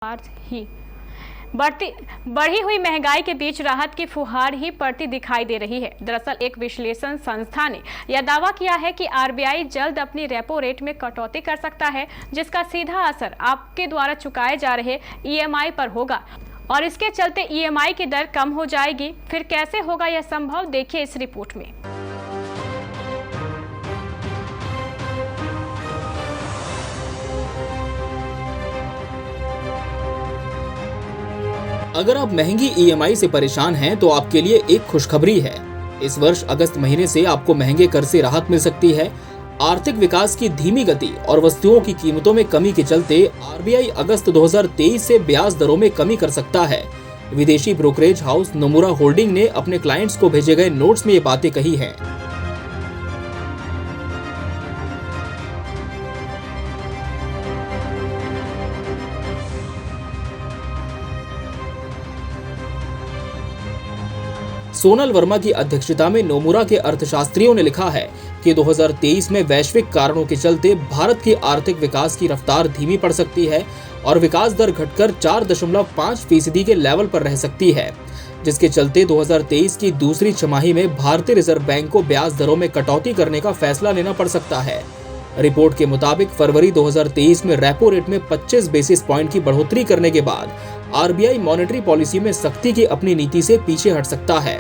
आज ही बढ़ी हुई महंगाई के बीच राहत की फुहार ही पड़ती दिखाई दे रही है। दरअसल एक विश्लेषण संस्था ने यह दावा किया है कि आरबीआई जल्द अपनी रेपो रेट में कटौती कर सकता है, जिसका सीधा असर आपके द्वारा चुकाए जा रहे ईएमआई पर होगा और इसके चलते ईएमआई की दर कम हो जाएगी। फिर कैसे होगा यह संभव, देखिए इस रिपोर्ट में। अगर आप महंगी ईएमआई से परेशान हैं तो आपके लिए एक खुशखबरी है। इस वर्ष अगस्त महीने से आपको महंगे कर से राहत मिल सकती है। आर्थिक विकास की धीमी गति और वस्तुओं की कीमतों में कमी के चलते आरबीआई अगस्त 2023 से ब्याज दरों में कमी कर सकता है। विदेशी ब्रोकरेज हाउस नोमुरा होल्डिंग ने अपने क्लाइंट्स को भेजे गए नोट्स में ये बातें कही हैं। सोनल वर्मा की अध्यक्षता में नोमुरा के अर्थशास्त्रियों ने लिखा है कि 2023 में वैश्विक कारणों के चलते भारत की आर्थिक विकास की रफ्तार धीमी पड़ सकती है और विकास दर घटकर 4.5% के लेवल पर रह सकती है, जिसके चलते 2023 की दूसरी छमाही में भारतीय रिजर्व बैंक को ब्याज दरों में कटौती करने का फैसला लेना पड़ सकता है। रिपोर्ट के मुताबिक फरवरी 2023 में रेपो रेट में 25 बेसिस पॉइंट की बढ़ोतरी करने के बाद आरबीआई मॉनेटरी पॉलिसी में सख्ती की अपनी नीति से पीछे हट सकता है।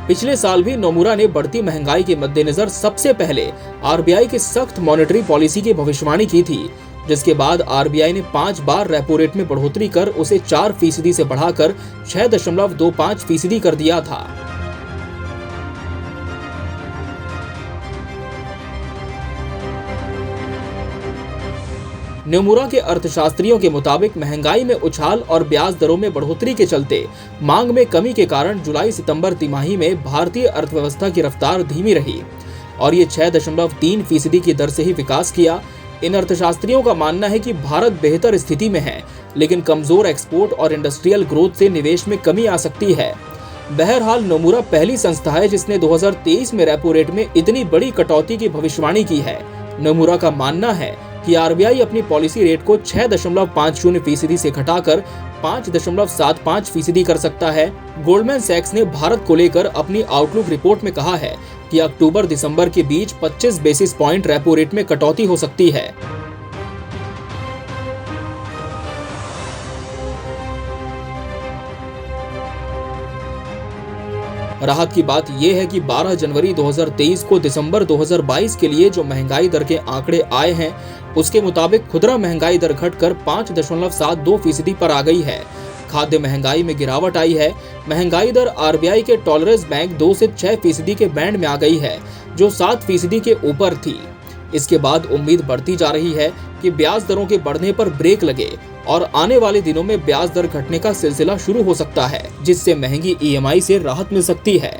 पिछले साल भी नोमुरा ने बढ़ती महंगाई के मद्देनजर सबसे पहले आरबीआई की सख्त मॉनेटरी पॉलिसी की भविष्यवाणी की थी, जिसके बाद आरबीआई ने 5 बार रेपो रेट में बढ़ोतरी कर उसे 4% से बढ़ाकर 6.25% कर दिया था। नोमुरा के अर्थशास्त्रियों के मुताबिक महंगाई में उछाल और ब्याज दरों में बढ़ोतरी के चलते मांग में कमी के कारण जुलाई-सितंबर तिमाही में भारतीय अर्थव्यवस्था की रफ्तार धीमी रही और ये 6.3% की दर से ही विकास किया। इन अर्थशास्त्रियों का मानना है कि भारत बेहतर स्थिति में है, लेकिन कमजोर एक्सपोर्ट और इंडस्ट्रियल ग्रोथ से निवेश में कमी आ सकती है। बहरहाल नोमुरा पहली संस्था है जिसने 2023 में रेपो रेट में इतनी बड़ी कटौती की भविष्यवाणी की है। नोमुरा का मानना है कि आरबीआई अपनी पॉलिसी रेट को 6.50% से घटाकर 5.75% कर सकता है। गोल्डमैन सैक्स ने भारत को लेकर अपनी आउटलुक रिपोर्ट में कहा है कि अक्टूबर-दिसंबर के बीच 25 बेसिस पॉइंट रेपो रेट में कटौती हो सकती है। राहत की बात यह है कि 12 जनवरी 2023 को दिसंबर 2022 के लिए जो महंगाई दर के आंकड़े आए हैं, उसके मुताबिक खुदरा महंगाई दर घटकर 5.72% पर आ गई है। खाद्य महंगाई में गिरावट आई है। महंगाई दर आरबीआई के टॉलरेंस बैंक 2 से 6% के बैंड में आ गई है, जो 7% के ऊपर थी। इसके बाद उम्मीद बढ़ती जा रही है कि ब्याज दरों के बढ़ने पर ब्रेक लगे और आने वाले दिनों में ब्याज दर घटने का सिलसिला शुरू हो सकता है, जिससे महंगी ईएमआई से राहत मिल सकती है।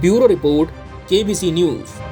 Bureau report, KBC news.